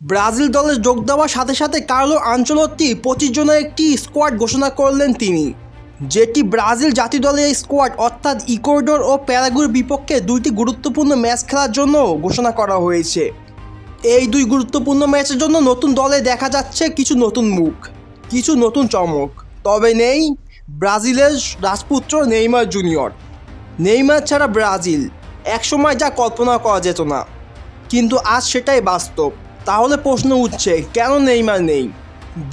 Brazil দলে যোগ দেওয়ার সাথে সাথে কার্লো আনচেলত্তি 25 জনের একটি স্কোয়াড ঘোষণা করলেন তিনি, যেটি ব্রাজিল জাতীয় দলের স্কোয়াড অর্থাৎ ইকুয়েডর ও প্যারাগুয়ের বিপক্ষে দুইটি গুরুত্বপূর্ণ ম্যাচ খেলার জন্য ঘোষণা করা হয়েছে। এই দুই গুরুত্বপূর্ণ ম্যাচের জন্য নতুন দলে দেখা যাচ্ছে কিছু নতুন মুখ, কিছু নতুন চমক। তবে নেই ব্রাজিলের রাজপুত্র নেইমার জুনিয়র। নেইমার ছাড়া ব্রাজিল একসময় যা কল্পনা করা যেত না, কিন্তু আজ সেটাই বাস্তব। তাহলে প্রশ্ন উঠছে, কেন নেইমার নেই?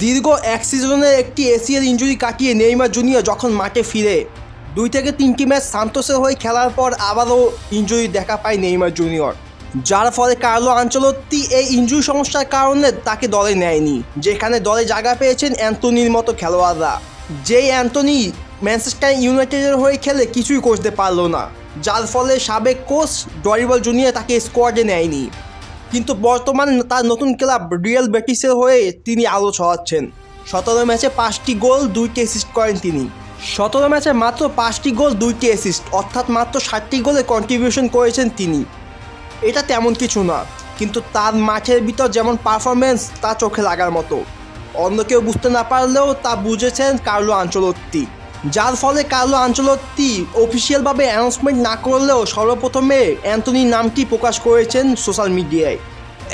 দীর্ঘ এক সিজনের একটি এসিএল ইনজুরি কাটিয়ে নেইমার জুনিয়র যখন মাঠে ফিরে 2 থেকে 3টি ম্যাচ সান্তোসের হয়ে খেলার পর আবারও ইনজুরি দেখা পায় নেইমার জুনিয়র, যার ফলে কার্লো আনচেলত্তি এই ইনজুরি সমস্যার কারণে তাকে দলে নেয়নি, যেখানে দলে জায়গা পেয়েছেন অ্যান্টনির মতো খেলোয়াড়রা। যেই অ্যান্টনি ম্যানচেস্টার ইউনাইটেডের হয়ে খেলে কিছুই করতে পারলো না, যার ফলে সাবেক কোচ ডরিবল জুনিয়র তাকে স্কোয়াডে নেয়নি। কিন্তু বর্তমানে তার নতুন ক্লাব রিয়াল বেটিসের হয়ে তিনি আলো ছড়াচ্ছেন। 17 ম্যাচে 5টি গোল 2টি অ্যাসিস্ট করেন তিনি। 17 ম্যাচে মাত্র 5টি গোল 2টি অ্যাসিস্ট অর্থাৎ মাত্র 60টি গোলে কন্ট্রিবিউশন করেছেন তিনি। এটা তেমন কিছু না, কিন্তু তার মাঠের ভিতর যেমন পারফরমেন্স তা চোখে লাগার মতো। অন্য কেউ বুঝতে না পারলেও তা বুঝেছেন কার্লো আনচেলত্তি, যার ফলে কার্লো আনচেলত্তি অফিসিয়ালভাবে অ্যানাউন্সমেন্ট না করলেও সর্বপ্রথমে অ্যান্টনির নামটি প্রকাশ করেছেন সোশ্যাল মিডিয়ায়।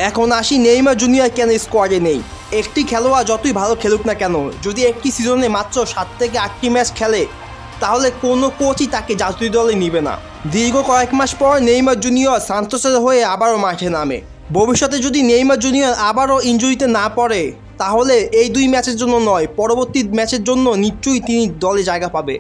এখন আসি নেইমার জুনিয়র কেন স্কোয়াডে নেই। একটি খেলোয়াড় যতই ভালো খেলুক না কেন, যদি একটি সিজনে মাত্র 7 থেকে 8টি ম্যাচ খেলে, তাহলে কোনো কোচই তাকে জাতীয় দলে নিবে না। দীর্ঘ কয়েক মাস পর নেইমার জুনিয়র সান্তোসের হয়ে আবারও মাঠে নামে। ভবিষ্যতে যদি নেইমার জুনিয়র আবারও ইনজুরিতে না পড়ে, তাহলে এই 2 ম্যাচের জন্য নয়, পরবর্তী ম্যাচের জন্য নিশ্চয়ই তিনি দলে জায়গা পাবে।